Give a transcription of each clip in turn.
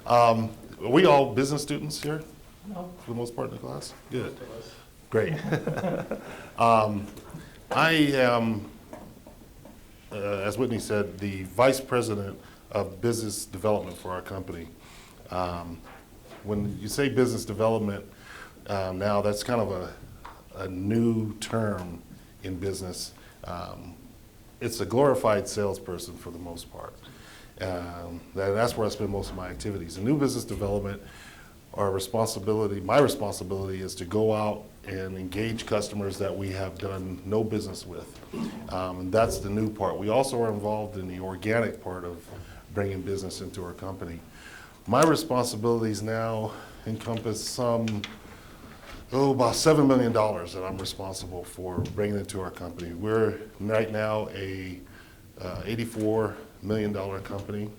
Are we all business students here, No. for the most part in the class? Good, Most of us. great. I am, as Whitney said, the Vice President of Business Development for our company. When you say business development, now that's kind of a new term in business. It's a glorified salesperson for the most part. That's where I spend most of my activities. In new business development, my responsibility is to go out and engage customers that we have done no business with. And that's the new part. We also are involved in the organic part of bringing business into our company. My responsibilities now encompass about $7 million that I'm responsible for bringing into our company. We're right now a $84 million company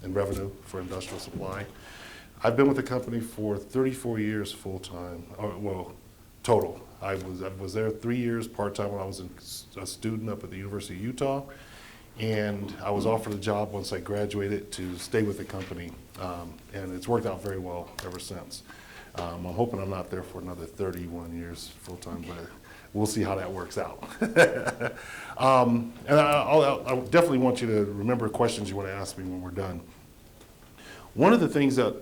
in revenue for industrial supply. I've been with the company for 34 years full-time, total. I was there 3 years part-time when I was a student up at the University of Utah, and I was offered a job once I graduated to stay with the company, and it's worked out very well ever since. I'm hoping I'm not there for another 31 years full-time, but we'll see how that works out. And I definitely want you to remember questions you want to ask me when we're done. One of the things that,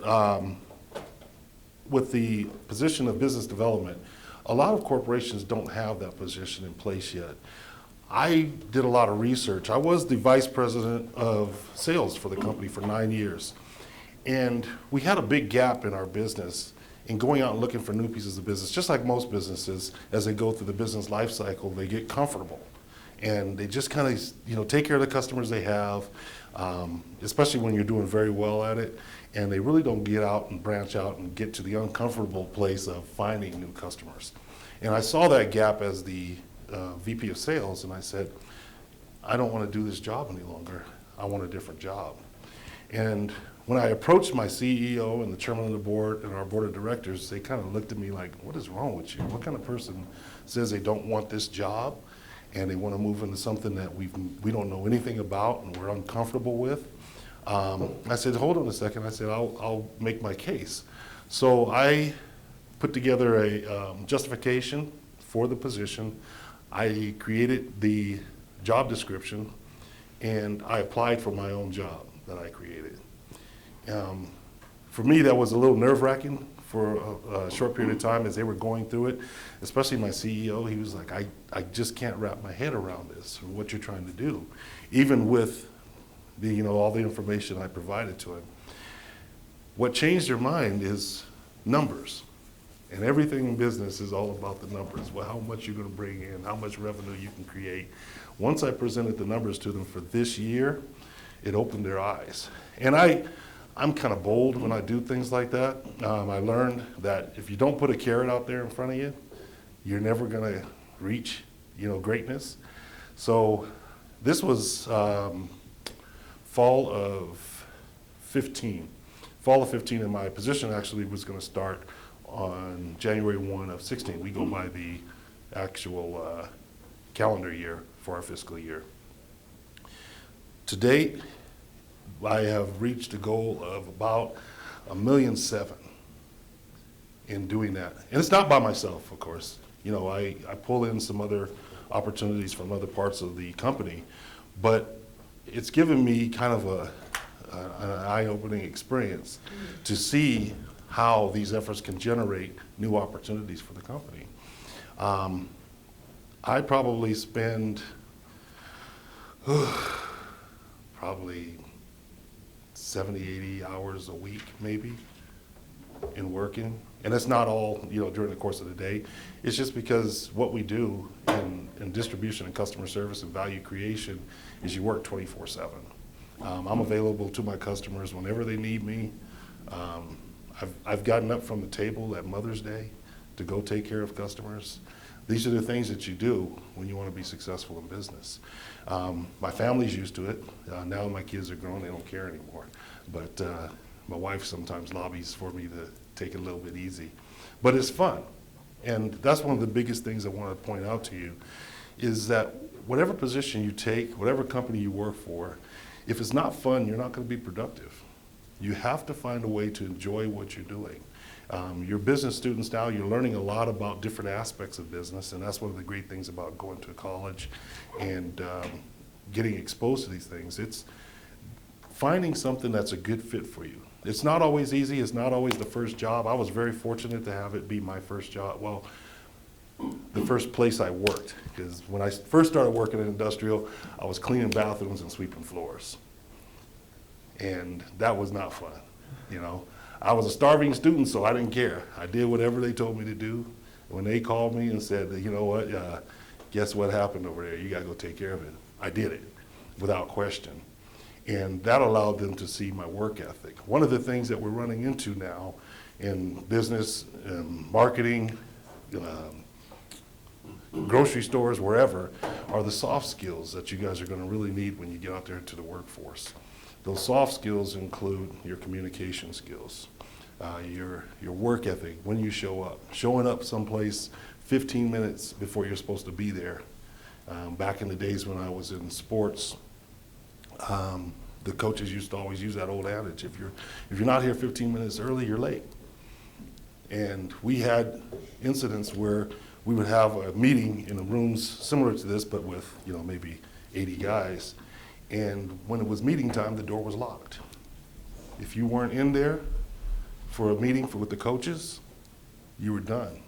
with the position of business development, a lot of corporations don't have that position in place yet. I did a lot of research. I was the vice president of sales for the company for 9 years. And we had a big gap in our business in going out and looking for new pieces of business. Just like most businesses, as they go through the business life cycle, they get comfortable. And they just kind of, take care of the customers they have, especially when you're doing very well at it. And they really don't get out and branch out and get to the uncomfortable place of finding new customers. And I saw that gap as the VP of sales, and I said, I don't want to do this job any longer. I want a different job. And when I approached my CEO and the chairman of the board and our board of directors, they kind of looked at me like, what is wrong with you? What kind of person says they don't want this job and they want to move into something that we don't know anything about and we're uncomfortable with? I said, hold on a second. I said, I'll make my case. So I put together a justification for the position. I created the job description, and I applied for my own job that I created. For me, that was a little nerve-wracking for a short period of time as they were going through it, especially my CEO. He was like, I just can't wrap my head around this, or what you're trying to do, even with all the information I provided to him. What changed their mind is numbers. And everything in business is all about the numbers. Well, how much you're going to bring in, how much revenue you can create. Once I presented the numbers to them for this year, it opened their eyes. And I'm kind of bold when I do things like that. I learned that if you don't put a carrot out there in front of you, you're never going to reach, greatness. So this was fall of 15. Fall of 15, and my position actually was going to start on January 1 of 16. We go by the actual calendar year for our fiscal year. To date, I have reached a goal of about $1.7 million in doing that. And it's not by myself, of course. I pull in some other opportunities from other parts of the company, but it's given me kind of an eye-opening experience to see how these efforts can generate new opportunities for the company. I probably spend probably 70, 80 hours a week maybe in working. And it's not all during the course of the day. It's just because what we do in distribution and customer service and value creation is you work 24/7. I'm available to my customers whenever they need me. I've gotten up from the table at Mother's Day to go take care of customers. These are the things that you do when you want to be successful in business. My family's used to it. Now my kids are grown, they don't care anymore. But my wife sometimes lobbies for me to take it a little bit easy. But it's fun. And that's one of the biggest things I want to point out to you is that whatever position you take, whatever company you work for, if it's not fun, you're not going to be productive. You have to find a way to enjoy what you're doing. You're business students now, you're learning a lot about different aspects of business, and that's one of the great things about going to college and getting exposed to these things. It's finding something that's a good fit for you. It's not always easy, it's not always the first job. I was very fortunate to have it be my first job. Well, the first place I worked, because when I first started working in industrial, I was cleaning bathrooms and sweeping floors. And that was not fun, you know. I was a starving student, so I didn't care. I did whatever they told me to do. When they called me and said, you know what, guess what happened over there? You gotta go take care of it. I did it without question. And that allowed them to see my work ethic. One of the things that we're running into now in business, marketing, grocery stores, wherever, are the soft skills that you guys are gonna really need when you get out there to the workforce. Those soft skills include your communication skills, your work ethic, when you show up. Showing up someplace 15 minutes before you're supposed to be there. Back in the days when I was in sports, the coaches used to always use that old adage, if you're not here 15 minutes early, you're late. And we had incidents where we would have a meeting in rooms similar to this, but with, you know, maybe 80 guys. And when it was meeting time, the door was locked. If you weren't in there for a meeting with the coaches, you were done.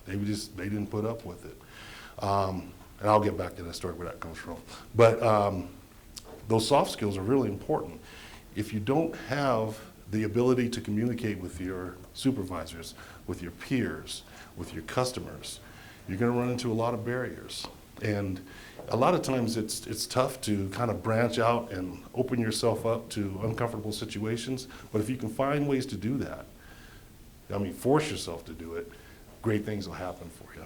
They didn't put up with it. And I'll get back to that story where that comes from. But those soft skills are really important. If you don't have the ability to communicate with your supervisors, with your peers, with your customers, you're gonna run into a lot of barriers. And a lot of times it's tough to kind of branch out and open yourself up to uncomfortable situations, but if you can find ways to do that, I mean, force yourself to do it, great things will happen for you.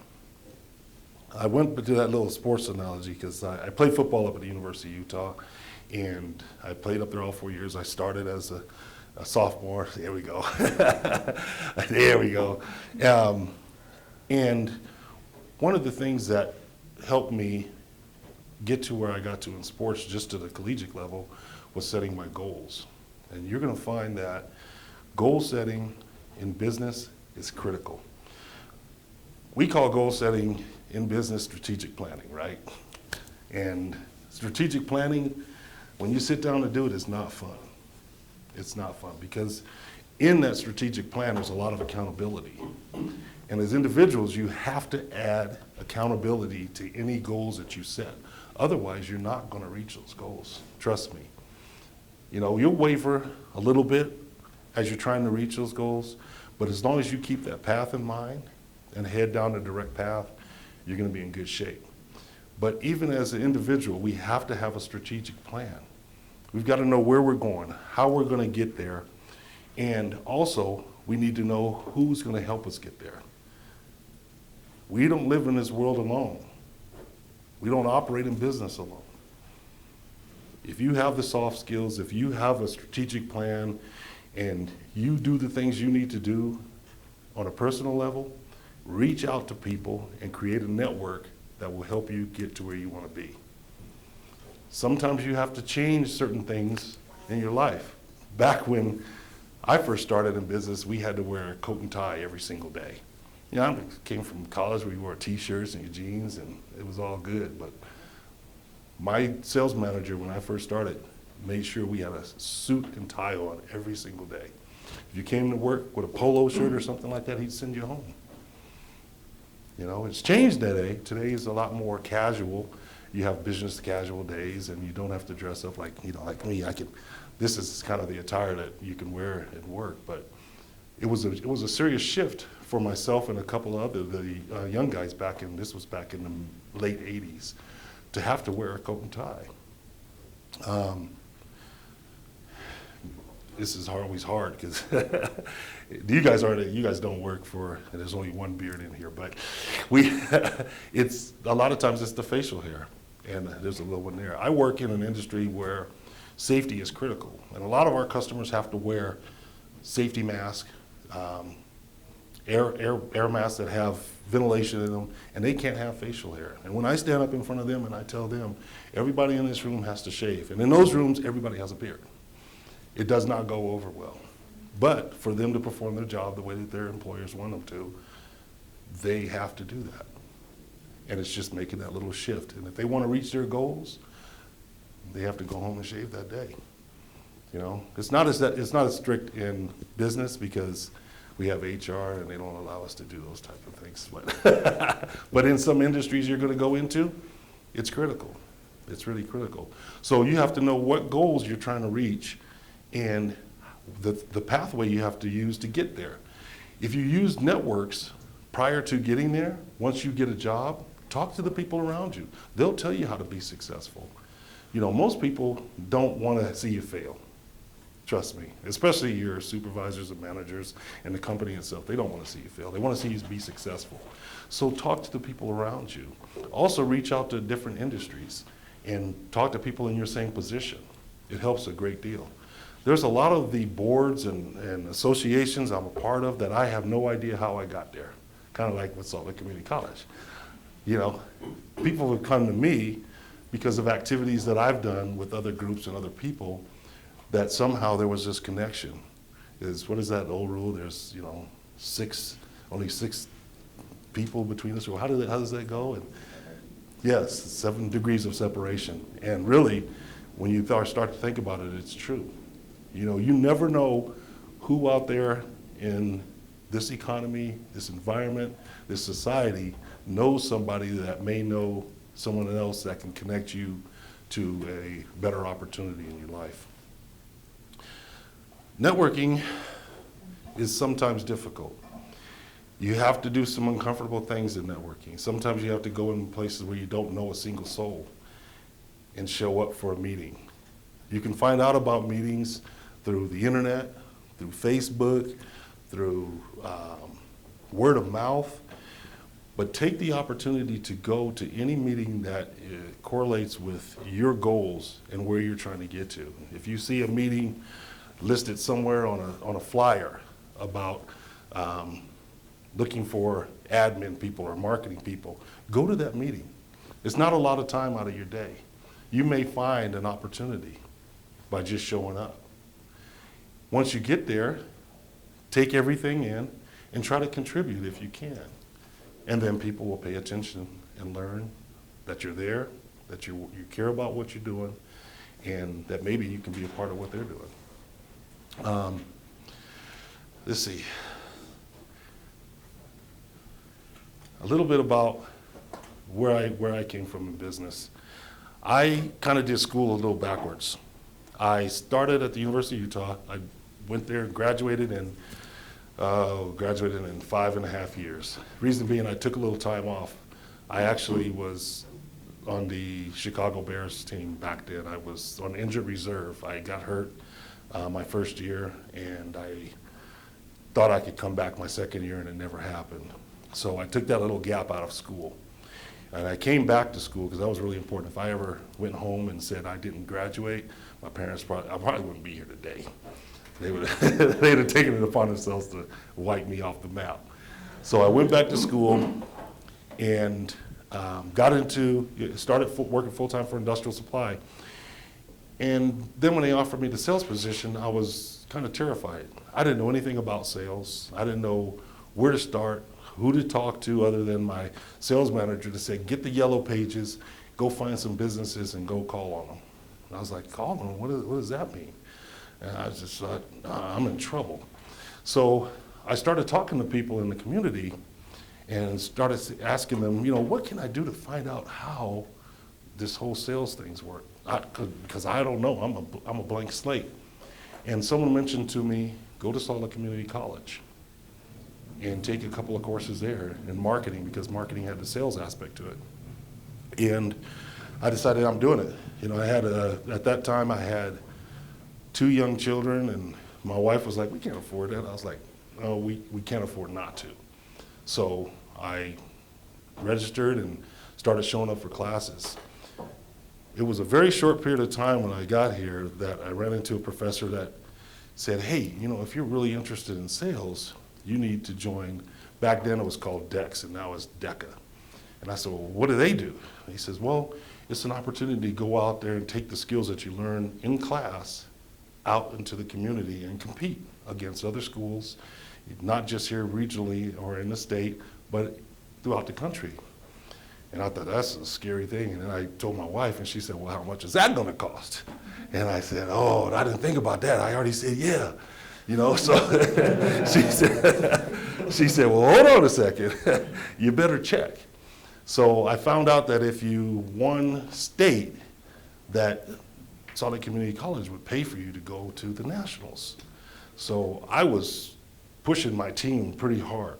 I went to that little sports analogy because I played football up at the University of Utah, and I played up there all 4 years. I started as a sophomore. There we go. There we go. And one of the things that helped me get to where I got to in sports, just to the collegiate level, was setting my goals. And you're gonna find that goal setting in business is critical. We call goal setting in business strategic planning, right? And strategic planning, when you sit down to do it, it's not fun. It's not fun because in that strategic plan, there's a lot of accountability. And as individuals, you have to add accountability to any goals that you set. Otherwise, you're not gonna reach those goals, trust me. You know, you'll waver a little bit as you're trying to reach those goals, but as long as you keep that path in mind and head down the direct path, you're gonna be in good shape. But even as an individual, we have to have a strategic plan. We've got to know where we're going, how we're gonna get there, and also we need to know who's gonna help us get there. We don't live in this world alone. We don't operate in business alone. If you have the soft skills, if you have a strategic plan, and you do the things you need to do on a personal level, reach out to people and create a network that will help you get to where you want to be. Sometimes you have to change certain things in your life. Back when I first started in business, we had to wear a coat and tie every single day. You know, I came from college where you wore t-shirts and your jeans and it was all good, but my sales manager when I first started made sure we had a suit and tie on every single day. If you came to work with a polo shirt or something like that, he'd send you home. You know, it's changed today. Today is a lot more casual. You have business casual days and you don't have to dress up like, you know, like me. This is kind of the attire that you can wear at work, but it was a serious shift for myself and a couple of the young guys this was back in the late 80s, to have to wear a coat and tie. This is always hard because you guys don't work for, and there's only one beard in here, but it's a lot of times it's the facial hair, and there's a little one there. I work in an industry where safety is critical, and a lot of our customers have to wear safety masks, air masks that have ventilation in them, and they can't have facial hair. And when I stand up in front of them and I tell them, everybody in this room has to shave, and in those rooms, everybody has a beard. it does not go over well. But for them to perform their job the way that their employers want them to, they have to do that. And it's just making that little shift. And if they want to reach their goals, they have to go home and shave that day. You know, it's not as strict in business because we have HR and they don't allow us to do those type of things. But in some industries you're going to go into, it's critical. It's really critical. So you have to know what goals you're trying to reach and the pathway you have to use to get there. If you use networks prior to getting there, once you get a job, talk to the people around you. They'll tell you how to be successful. You know, most people don't want to see you fail. Trust me, especially your supervisors and managers and the company itself. They don't want to see you fail. They want to see you be successful. So talk to the people around you. Also reach out to different industries and talk to people in your same position. It helps a great deal. There's a lot of the boards and associations I'm a part of that I have no idea how I got there. Kind of like with Salt Lake Community College. You know, people have come to me because of activities that I've done with other groups and other people that somehow there was this connection. What is that old rule? There's, you know, only six people between us. How does that go? And yes, 7 degrees of separation. And really, when you start to think about it, it's true. You know, you never know who out there in this economy, this environment, this society knows somebody that may know someone else that can connect you to a better opportunity in your life. Networking is sometimes difficult. You have to do some uncomfortable things in networking. Sometimes you have to go in places where you don't know a single soul and show up for a meeting. You can find out about meetings through the internet, through Facebook, through word of mouth, but take the opportunity to go to any meeting that correlates with your goals and where you're trying to get to. If you see a meeting listed somewhere on a flyer about looking for admin people or marketing people, go to that meeting. It's not a lot of time out of your day. You may find an opportunity by just showing up. Once you get there, take everything in and try to contribute if you can. And then people will pay attention and learn that you're there, that you care about what you're doing, and that maybe you can be a part of what they're doing. Let's see. A little bit about where I came from in business. I kind of did school a little backwards. I started at the University of Utah. I went there, graduated in 5.5 years. Reason being, I took a little time off. I actually was on the Chicago Bears team back then. I was on injured reserve. I got hurt my first year, and I thought I could come back my second year, and it never happened. So I took that little gap out of school. And I came back to school because that was really important. If I ever went home and said I didn't graduate, my parents I probably wouldn't be here today. They'd have taken it upon themselves to wipe me off the map. So I went back to school and started working full-time for Industrial Supply. And then when they offered me the sales position, I was kind of terrified. I didn't know anything about sales. I didn't know where to start, who to talk to other than my sales manager to say, get the yellow pages, go find some businesses and go call on them. And I was like, call on them? What does that mean? And I just thought, I'm in trouble. So I started talking to people in the community and started asking them, what can I do to find out how this whole sales things work? Because I don't know, I'm a blank slate. And someone mentioned to me, go to Salt Lake Community College and take a couple of courses there in marketing, because marketing had the sales aspect to it. And I decided I'm doing it. I had at that time I had 2 young children, and my wife was like, we can't afford that. I was like, no, we can't afford not to. So I registered and started showing up for classes. It was a very short period of time when I got here that I ran into a professor that said, hey, if you're really interested in sales, you need to join. Back then it was called DECs, and now it's DECA. And I said, well, what do they do? And he says, well, it's an opportunity to go out there and take the skills that you learn in class out into the community and compete against other schools, not just here regionally or in the state, but throughout the country. And I thought, that's a scary thing. And then I told my wife, and she said, well, how much is that going to cost? And I said, oh, I didn't think about that. I already said, yeah. You know, so she said, well, hold on a second. You better check. So I found out that if you won state, that Salt Lake Community College would pay for you to go to the nationals. So I was pushing my team pretty hard,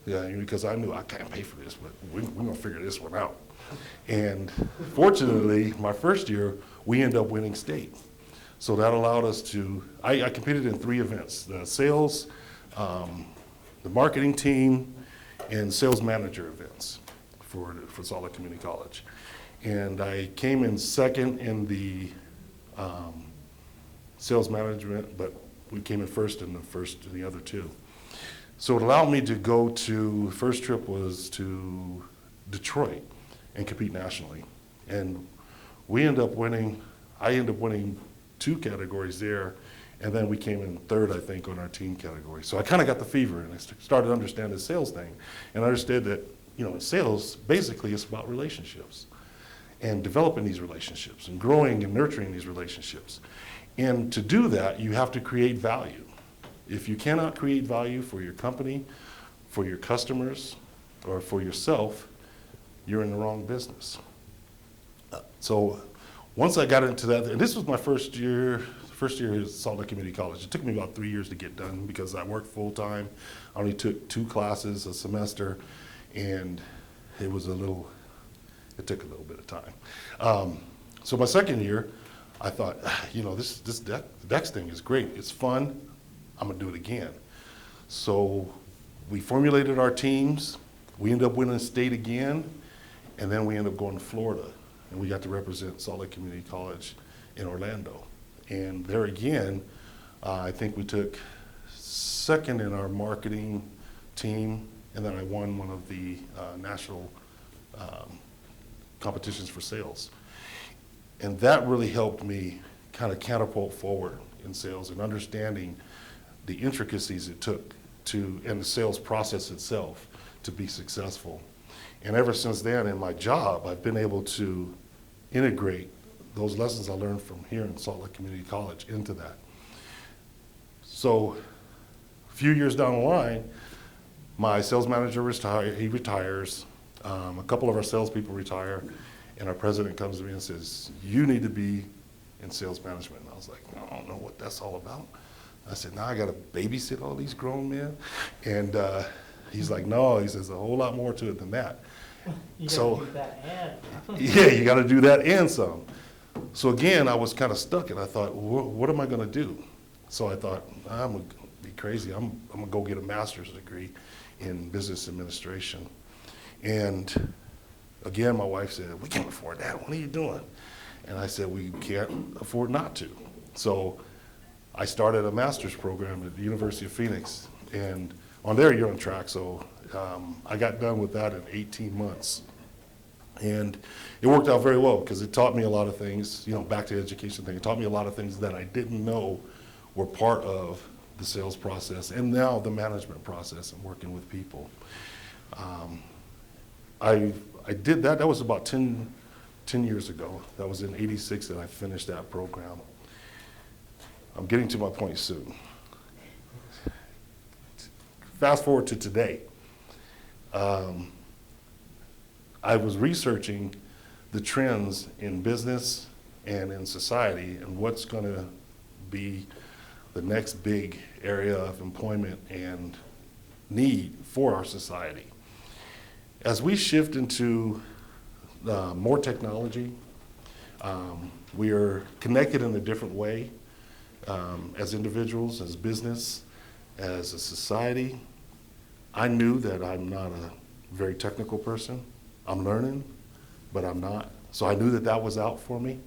because I knew I can't pay for this, but we're gonna figure this one out. And fortunately, my first year, we ended up winning state. So that allowed us to, I competed in 3 events: the sales, the marketing team, and sales manager events for Salt Lake Community College. And I came in second in the sales management, but we came in first in the other 2. So it allowed me to go to, first trip was to Detroit and compete nationally. And we ended up winning, I ended up winning 2 categories there, and then we came in third, I think, on our team category. So I kind of got the fever, and I started to understand the sales thing, and I understood that, you know, sales, basically, it's about relationships and developing these relationships and growing and nurturing these relationships. And to do that, you have to create value. If you cannot create value for your company, for your customers, or for yourself, you're in the wrong business. So once I got into that, and this was my first year at Salt Lake Community College. It took me about 3 years to get done because I worked full time. I only took 2 classes a semester, and it took a little bit of time. So my second year, I thought, you know, this DECA thing is great. It's fun. I'm gonna do it again. So we formulated our teams. We ended up winning state again, and then we ended up going to Florida, and we got to represent Salt Lake Community College in Orlando. And there again, I think we took second in our marketing team, and then I won one of the national competitions for sales. And that really helped me kind of catapult forward in sales and understanding the intricacies it took to, and the sales process itself, to be successful. And ever since then in my job, I've been able to integrate those lessons I learned from here in Salt Lake Community College into that. So a few years down the line, my sales manager retires, a couple of our salespeople retire, and our president comes to me and says, you need to be in sales management. And I was like, I don't know what that's all about. I said, now I got to babysit all these grown men? And he's like, no, he says, a whole lot more to it than that. You so, gotta do that and. Yeah, you got to do that and some. So again, I was kind of stuck, and I thought, well, what am I going to do? So I thought, I'm going to be crazy. I'm going to go get a master's degree in business administration. And again, my wife said, we can't afford that. What are you doing? And I said, we can't afford not to. So I started a master's program at the University of Phoenix. And on there, you're on track. So I got done with that in 18 months. And it worked out very well because it taught me a lot of things, you know, back to the education thing. It taught me a lot of things that I didn't know were part of the sales process and now the management process and working with people. I did that. That was about 10 years ago. That was in '86 that I finished that program. I'm getting to my point soon. Fast forward to today. I was researching the trends in business and in society and what's going to be the next big area of employment and need for our society. As we shift into more technology, we are connected in a different way as individuals, as business, as a society. I knew that I'm not a very technical person. I'm learning, but I'm not. So I knew that that was out for me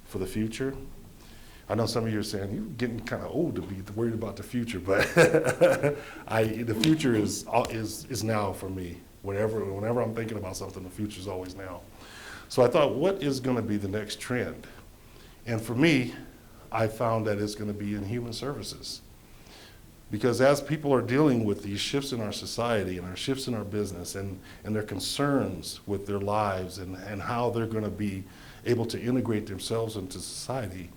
for the future. I know some of you are saying, you're getting kind of old to be worried about the future, but the future is now for me. Whenever I'm thinking about something, the future is always now. So I thought, what is going to be the next trend? And for me, I found that it's going to be in human services. Because as people are dealing with these shifts in our society and our shifts in our business and their concerns with their lives and how they're going to be able to integrate themselves into society,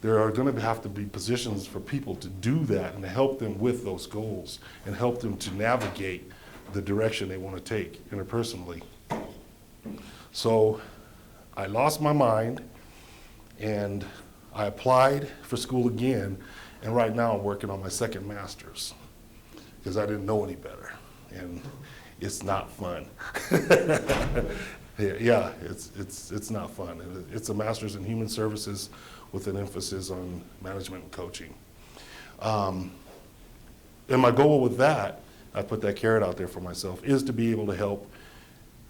there are going to have to be positions for people to do that and to help them with those goals and help them to navigate the direction they want to take interpersonally. So I lost my mind and I applied for school again, and right now I'm working on my second master's because I didn't know any better, and it's not fun. Yeah, it's not fun. It's a master's in human services with an emphasis on management and coaching. And my goal with that, I put that carrot out there for myself, is to be able to help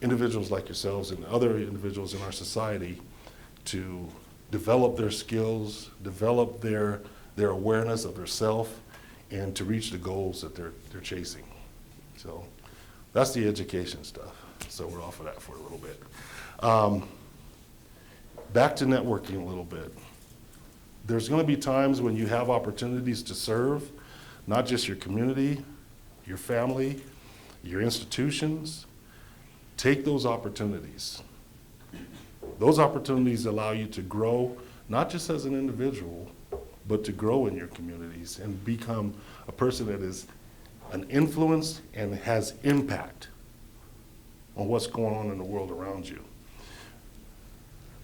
individuals like yourselves and other individuals in our society to develop their skills, develop their awareness of their self, and to reach the goals that they're chasing. So that's the education stuff. So we're off of that for a little bit. Back to networking a little bit. There's going to be times when you have opportunities to serve, not just your community, your family, your institutions. Take those opportunities. Those opportunities allow you to grow, not just as an individual, but to grow in your communities and become a person that is an influence and has impact on what's going on in the world around you.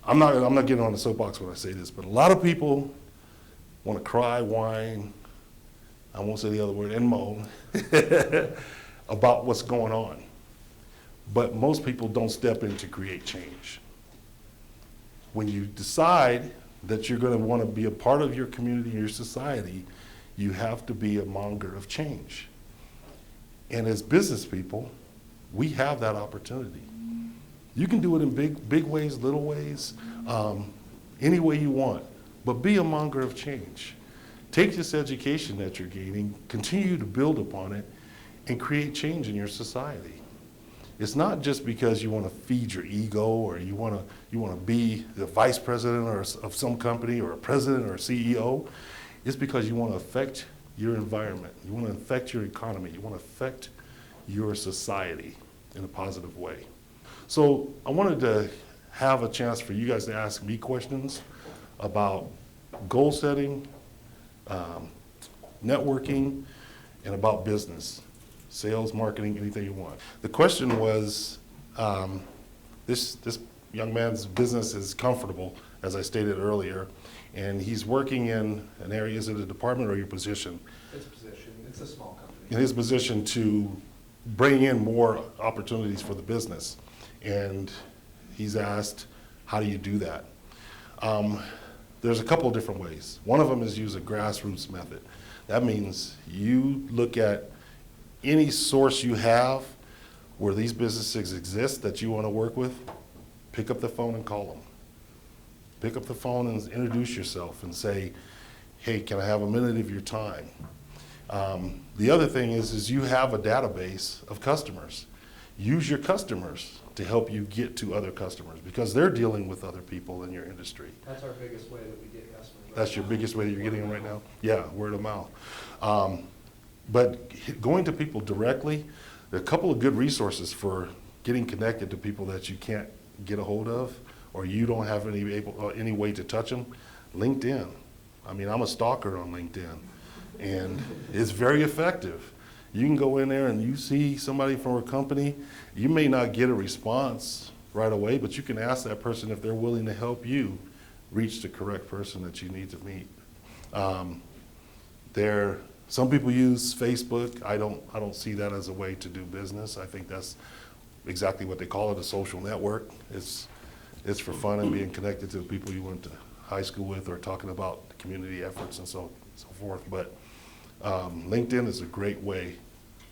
I'm not getting on the soapbox when I say this, but a lot of people want to cry, whine, I won't say the other word, and moan about what's going on. But most people don't step in to create change. When you decide that you're going to want to be a part of your community and your society, you have to be a monger of change. And as business people, we have that opportunity. You can do it in big ways, little ways, any way you want, but be a monger of change. Take this education that you're gaining, continue to build upon it, and create change in your society. It's not just because you want to feed your ego or you want to be the vice president of some company or a president or a CEO. It's because you want to affect your environment. You want to affect your economy. You want to affect your society in a positive way. So I wanted to have a chance for you guys to ask me questions about goal setting, networking, and about business. Sales, marketing, anything you want. The question was, this young man's business is comfortable, as I stated earlier, and he's working in an area, is it a department or your position? His position, it's a small company. In his position to bring in more opportunities for the business. And he's asked, how do you do that? There's a couple of different ways. One of them is use a grassroots method. That means you look at any source you have where these businesses exist that you want to work with, pick up the phone and call them. Pick up the phone and introduce yourself and say, hey, can I have a minute of your time? The other thing is you have a database of customers. Use your customers to help you get to other customers because they're dealing with other people in your industry. That's our biggest way that we get customers. That's your biggest way that you're getting them right now? Yeah, word of mouth. But going to people directly, there are a couple of good resources for getting connected to people that you can't get a hold of or you don't have any way to touch them. LinkedIn. I mean, I'm a stalker on LinkedIn, and it's very effective. You can go in there and you see somebody from a company. You may not get a response right away, but you can ask that person if they're willing to help you reach the correct person that you need to meet. Some people use Facebook. I don't see that as a way to do business. I think that's exactly what they call it, a social network. It's for fun and being connected to the people you went to high school with or talking about community efforts and so forth. But LinkedIn is a great way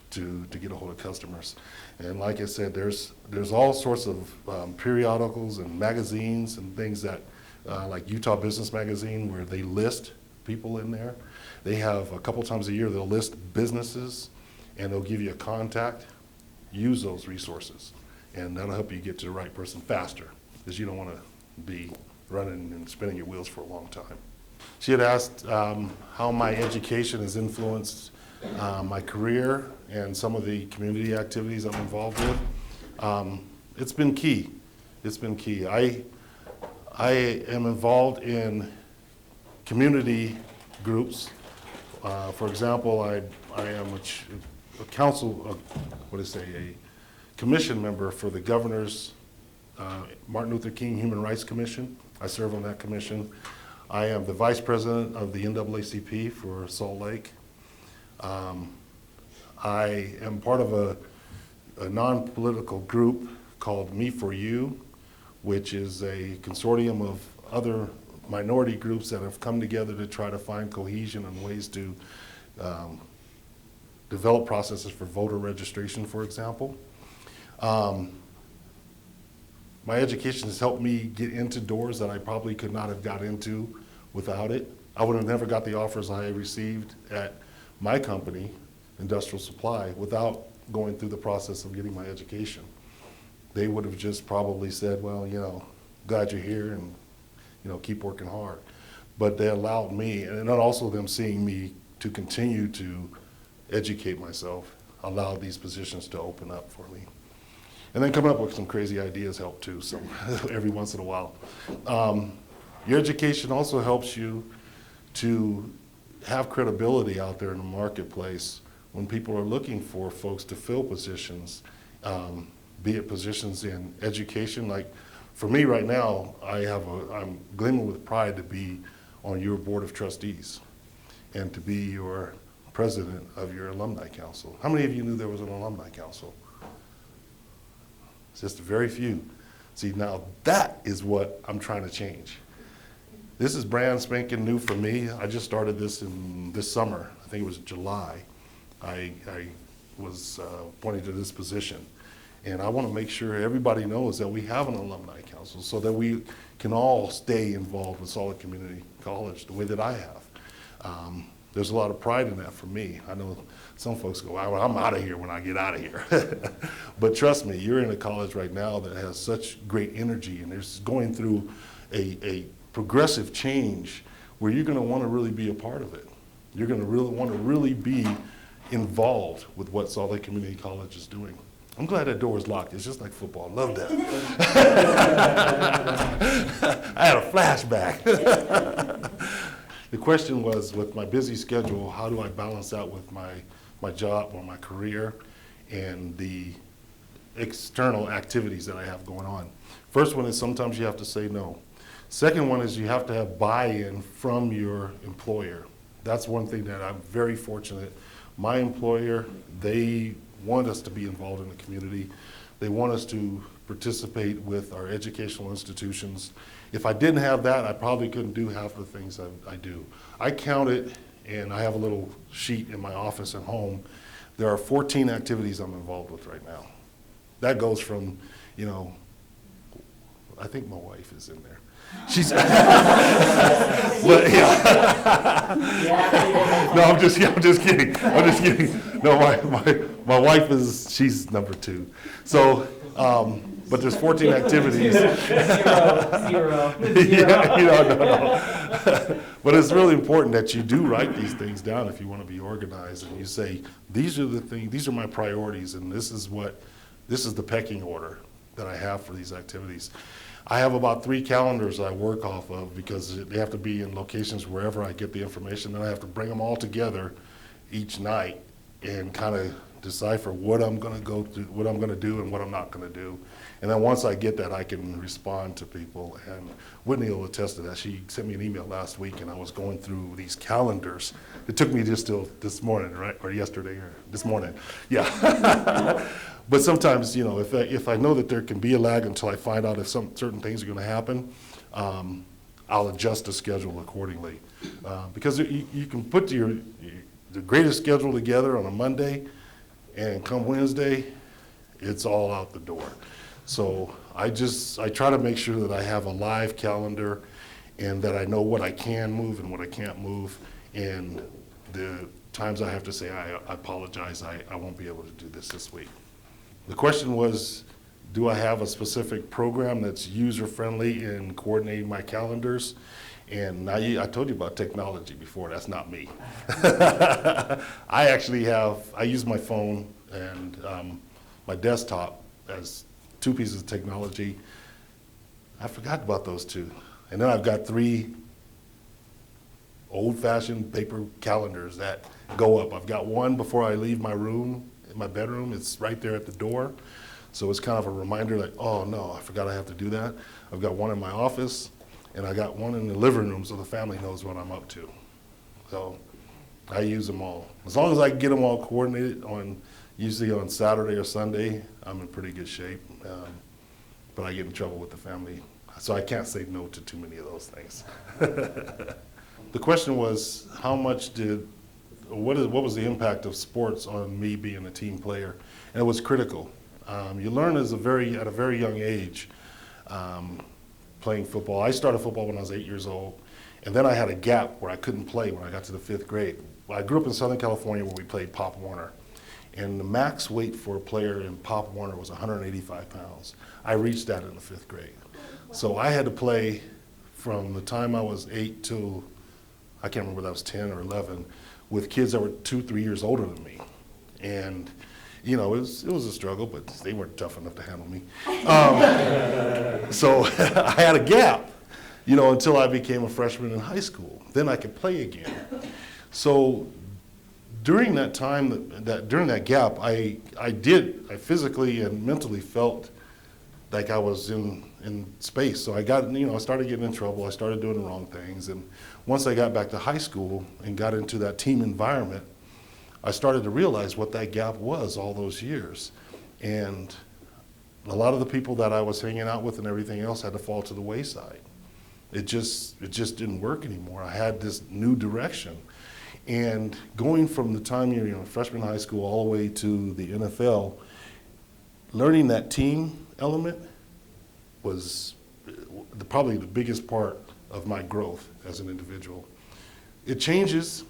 to get a hold of customers. And like I said, there's all sorts of periodicals and magazines and things that, like Utah Business Magazine, where they list people in there. They have a couple times a year, they'll list businesses and they'll give you a contact. Use those resources and that'll help you get to the right person faster because you don't want to be running and spinning your wheels for a long time. She had asked how my education has influenced my career and some of the community activities I'm involved with. It's been key. It's been key. I am involved in community groups. For example, I am a council, a commission member for the governor's Martin Luther King Human Rights Commission. I serve on that commission. I am the vice president of the NAACP for Salt Lake. I am part of a non-political group called Me for You, which is a consortium of other minority groups that have come together to try to find cohesion and ways to develop processes for voter registration, for example. My education has helped me get into doors that I probably could not have got into without it. I would have never got the offers I received at my company, Industrial Supply, without going through the process of getting my education. They would have just probably said, well, you know, glad you're here and, you know, keep working hard. But they allowed me, and also them seeing me to continue to educate myself, allowed these positions to open up for me. And then coming up with some crazy ideas help too, so every once in a while. Your education also helps you to have credibility out there in the marketplace when people are looking for folks to fill positions, be it positions in education. Like for me right now, I'm gleaming with pride to be on your board of trustees and to be your president of your alumni council. How many of you knew there was an alumni council? It's just very few. See, now that is what I'm trying to change. This is brand spanking new for me. I just started this this summer. I think it was July. I was appointed to this position. And I want to make sure everybody knows that we have an alumni council so that we can all stay involved with Salt Lake Community College the way that I have. There's a lot of pride in that for me. I know some folks go, well, I'm out of here when I get out of here. But trust me, you're in a college right now that has such great energy and there's going through a progressive change where you're going to want to really be a part of it. You're going to really want to really be involved with what Salt Lake Community College is doing. I'm glad that door is locked. It's just like football. I love that. I had a flashback. The question was, with my busy schedule, how do I balance out with my job or my career and the external activities that I have going on? First one is sometimes you have to say no. Second one is you have to have buy-in from your employer. That's one thing that I'm very fortunate. My employer, they want us to be involved in the community. They want us to participate with our educational institutions. If I didn't have that, I probably couldn't do half the things I do. I counted, and I have a little sheet in my office at home. There are 14 activities I'm involved with right now. That goes from, you know, I think my wife is in there. She's, but yeah. No, I'm just kidding. No, my wife she's number 2. So, but there's 14 activities. Zero. Yeah, you know, no. But it's really important that you do write these things down if you want to be organized, and you say, these are the things, these are my priorities, and this is the pecking order that I have for these activities. I have about 3 calendars I work off of because they have to be in locations wherever I get the information. Then I have to bring them all together each night and kind of decipher what I'm going to go through, what I'm going to do and what I'm not going to do. And then once I get that, I can respond to people. And Whitney will attest to that. She sent me an email last week, and I was going through these calendars. It took me just till this morning, right? Or yesterday, or this morning. Yeah. But sometimes, you know, if I know that there can be a lag until I find out if certain things are going to happen, I'll adjust the schedule accordingly. Because you can put the greatest schedule together on a Monday, and come Wednesday, it's all out the door. So I try to make sure that I have a live calendar and that I know what I can move and what I can't move. And the times I have to say, I apologize, I won't be able to do this week. The question was, do I have a specific program that's user-friendly in coordinating my calendars? And now I told you about technology before, that's not me. I use my phone and my desktop as two pieces of technology. I forgot about those two. And then I've got 3 old-fashioned paper calendars that go up. I've got one before I leave my room, in my bedroom. It's right there at the door. So it's kind of a reminder like, oh no, I forgot I have to do that. I've got one in my office, and I got one in the living room so the family knows what I'm up to. So I use them all. As long as I can get them all coordinated usually on Saturday or Sunday, I'm in pretty good shape. But I get in trouble with the family. So I can't say no to too many of those things. The question was, what was the impact of sports on me being a team player? And it was critical. You learn at a very young age playing football. I started football when I was 8 years old, and then I had a gap where I couldn't play when I got to the 5th grade. I grew up in Southern California where we played Pop Warner, and the max weight for a player in Pop Warner was 185 pounds. I reached that in the 5th grade. So I had to play from the time I was 8 to, I can't remember whether that was 10 or 11, with kids that were 2-3 years older than me. And you know, it was a struggle, but they weren't tough enough to handle me. So I had a gap, you know, until I became a freshman in high school. Then I could play again. So during that time, during that gap, I physically and mentally felt like I was in space. So I started getting in trouble. I started doing the wrong things. And once I got back to high school and got into that team environment, I started to realize what that gap was all those years. And a lot of the people that I was hanging out with and everything else had to fall to the wayside. It just didn't work anymore. I had this new direction. And going from the time you're a freshman in high school all the way to the NFL, learning that team element was probably the biggest part of my growth as an individual. It changes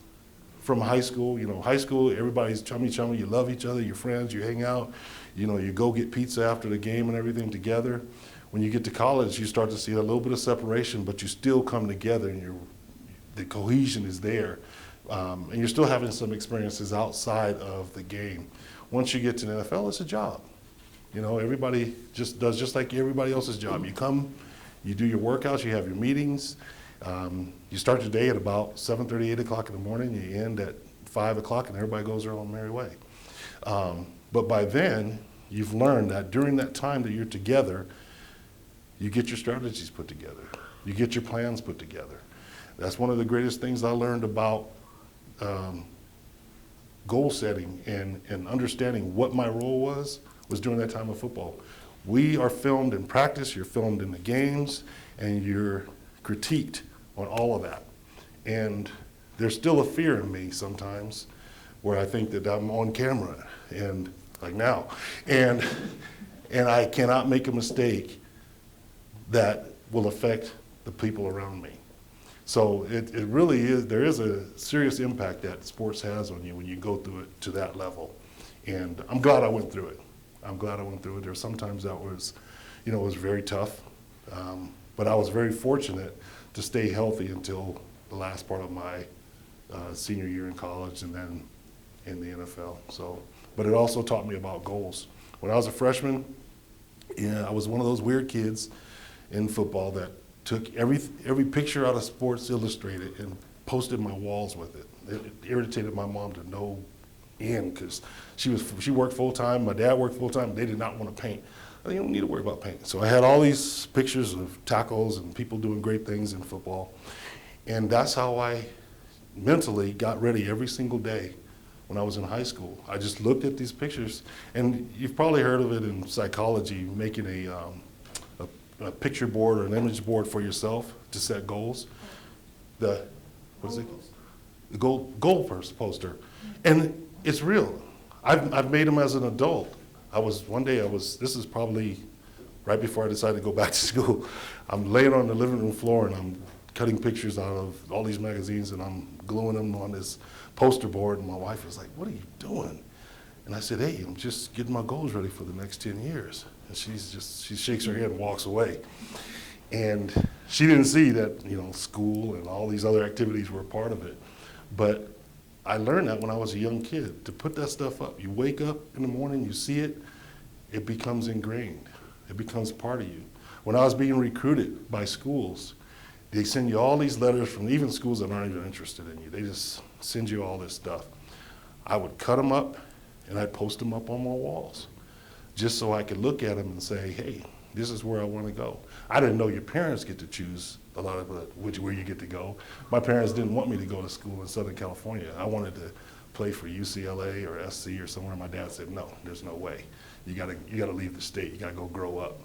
from high school. You know, high school, everybody's chummy, you love each other, you're friends, you hang out, you know, you go get pizza after the game and everything together. When you get to college, you start to see a little bit of separation, but you still come together and the cohesion is there. And you're still having some experiences outside of the game. Once you get to the NFL, it's a job. You know, everybody does just like everybody else's job. You come, you do your workouts, you have your meetings. You start your day at about 7:30, 8 o'clock in the morning. You end at 5 o'clock, and everybody goes their own merry way. But by then, you've learned that during that time that you're together, you get your strategies put together. You get your plans put together. That's one of the greatest things I learned about goal setting and understanding what my role was during that time of football. We are filmed in practice, you're filmed in the games, and you're critiqued on all of that. And there's still a fear in me sometimes where I think that I'm on camera, and like now, and I cannot make a mistake that will affect the people around me. So it really is, there is a serious impact that sports has on you when you go through it to that level. And I'm glad I went through it. There were some times that was, you know, it was very tough. But I was very fortunate to stay healthy until the last part of my senior year in college and then in the NFL. So, but it also taught me about goals. When I was a freshman, I was one of those weird kids in football that took every picture out of Sports Illustrated and posted my walls with it. It irritated my mom to no end because she worked full time, my dad worked full time, they did not want to paint. You don't need to worry about painting. So I had all these pictures of tackles and people doing great things in football. And that's how I mentally got ready every single day when I was in high school. I just looked at these pictures, and you've probably heard of it in psychology, making a picture board or an image board for yourself to set goals. The goal poster. And it's real. I've made them as an adult. This is probably right before I decided to go back to school. I'm laying on the living room floor and I'm cutting pictures out of all these magazines and I'm gluing them on this poster board, and my wife was like, "What are you doing?" And I said, "Hey, I'm just getting my goals ready for the next 10 years. And she shakes her head and walks away. And she didn't see that, school and all these other activities were a part of it. But I learned that when I was a young kid, to put that stuff up. You wake up in the morning, you see it, it becomes ingrained. It becomes part of you. When I was being recruited by schools, they send you all these letters from even schools that aren't even interested in you. They just send you all this stuff. I would cut them up and I'd post them up on my walls just so I could look at them and say, hey, this is where I want to go. I didn't know your parents get to choose a lot of where you get to go. My parents didn't want me to go to school in Southern California. I wanted to play for UCLA or SC or somewhere. My dad said, no, there's no way. You gotta leave the state. You gotta go grow up.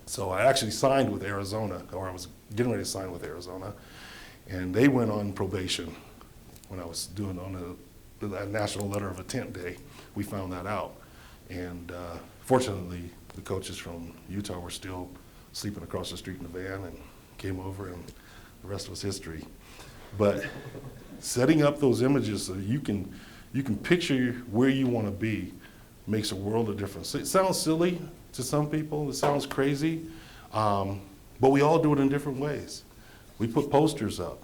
So I actually signed with Arizona, or I was getting ready to sign with Arizona, and they went on probation when I was doing on the National Letter of Intent Day. We found that out. And fortunately, the coaches from Utah were still sleeping across the street in the van and came over, and the rest was history. But setting up those images so you can picture where you want to be makes a world of difference. It sounds silly to some people, it sounds crazy, but we all do it in different ways. We put posters up.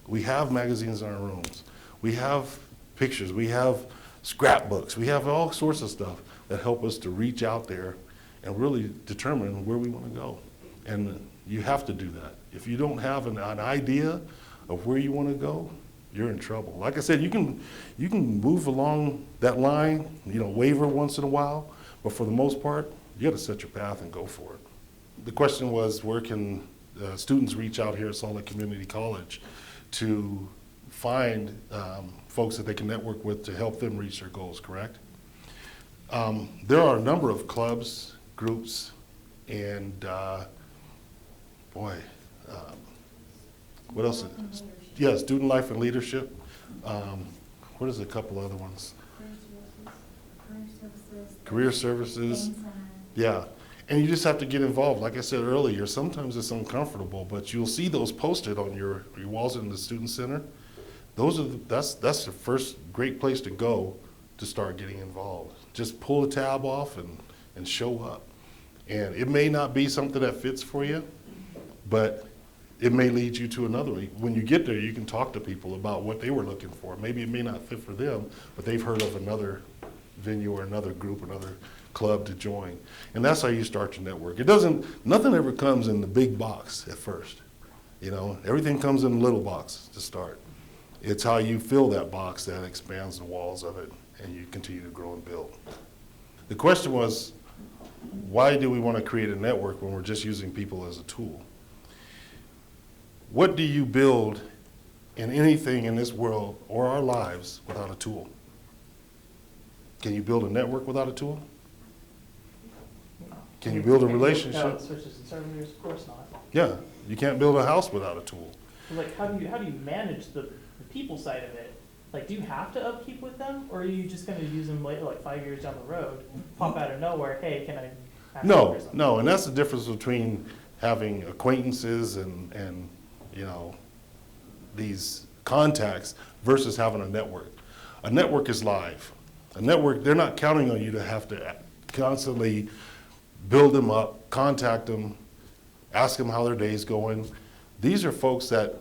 We have magazines in our rooms. We have pictures. We have scrapbooks. We have all sorts of stuff that help us to reach out there and really determine where we want to go. And you have to do that. If you don't have an idea of where you want to go, you're in trouble. Like I said, you can move along that line, waver once in a while, but for the most part, you got to set your path and go for it. The question was, where can students reach out here at Salt Lake Community College to find folks that they can network with to help them reach their goals, correct? There are a number of clubs, groups, and what else? Yeah, Student Life and Leadership. What is a couple other ones? Career Services. Yeah, and you just have to get involved. Like I said earlier, sometimes it's uncomfortable, but you'll see those posted on your walls in the Student Center. That's the first great place to go to start getting involved. Just pull the tab off and show up. And it may not be something that fits for you, but it may lead you to another. When you get there, you can talk to people about what they were looking for. Maybe it may not fit for them, but they've heard of another venue or another group, another club to join. And that's how you start your network. Nothing ever comes in the big box at first. Everything comes in a little box to start. It's how you fill that box that expands the walls of it, and you continue to grow and build. The question was, why do we want to create a network when we're just using people as a tool? What do you build in anything in this world or our lives without a tool? Can you build a network without a tool? Can you build a relationship? Switches and servers, of course not. Yeah, you can't build a house without a tool. Like, how do you manage the people side of it? Like, do you have to upkeep with them, or are you just going to use them later, like 5 years down the road, pop out of nowhere? Hey, can I? No, and that's the difference between having acquaintances and these contacts versus having a network. A network is live. A network, they're not counting on you to have to constantly build them up, contact them, ask them how their day's going. These are folks that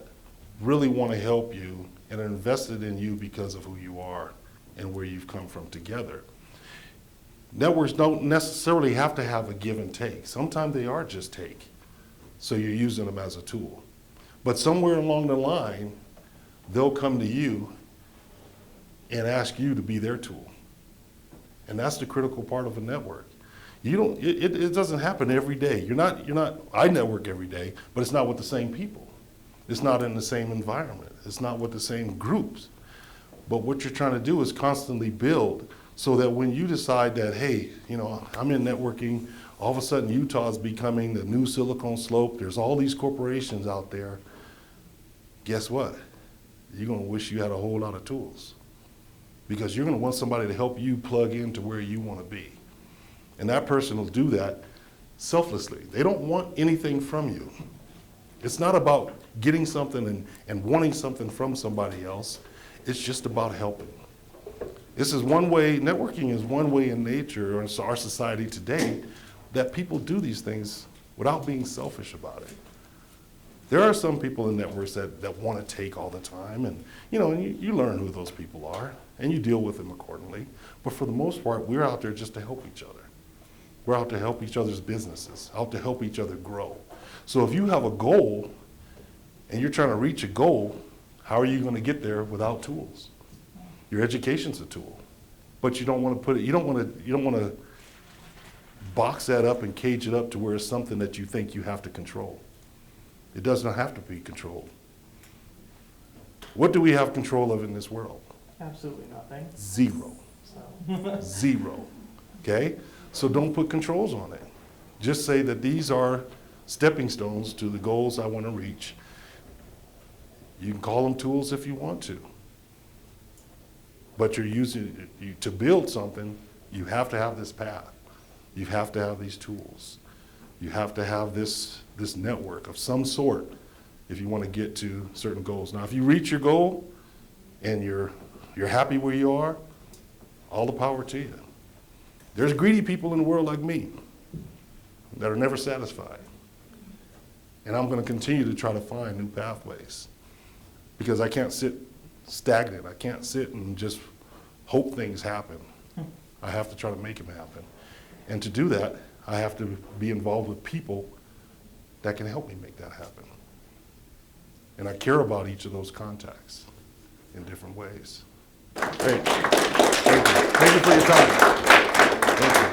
really want to help you and are invested in you because of who you are and where you've come from together. Networks don't necessarily have to have a give and take. Sometimes they are just take. So you're using them as a tool. But somewhere along the line, they'll come to you and ask you to be their tool. And that's the critical part of a network. It doesn't happen every day. I network every day, but it's not with the same people. It's not in the same environment. It's not with the same groups. But what you're trying to do is constantly build so that when you decide that, hey, I'm in networking, all of a sudden Utah is becoming the new Silicon Slope. There's all these corporations out there. Guess what? You're going to wish you had a whole lot of tools because you're going to want somebody to help you plug into where you want to be. And that person will do that selflessly. They don't want anything from you. It's not about getting something and wanting something from somebody else. It's just about helping. This is one way, networking is one way in nature or in our society today that people do these things without being selfish about it. There are some people in networks that want to take all the time, and you learn who those people are, and you deal with them accordingly. But for the most part, we're out there just to help each other. We're out to help each other's businesses, out to help each other grow. So if you have a goal, and you're trying to reach a goal, how are you going to get there without tools? Your education's a tool, but you don't want to put it. You don't want to box that up and cage it up to where it's something that you think you have to control. It does not have to be controlled. What do we have control of in this world? Absolutely nothing. Zero. So. Zero. Okay? So don't put controls on it. Just say that these are stepping stones to the goals I want to reach. You can call them tools if you want to. But you're using it to build something, you have to have this path. You have to have these tools. You have to have this network of some sort if you want to get to certain goals. Now, if you reach your goal and you're happy where you are, all the power to you. There's greedy people in the world like me that are never satisfied. And I'm going to continue to try to find new pathways because I can't sit stagnant. I can't sit and just hope things happen. I have to try to make them happen. And to do that, I have to be involved with people that can help me make that happen. And I care about each of those contacts in different ways. Great. Thank you. Thank you for your time. Thank you.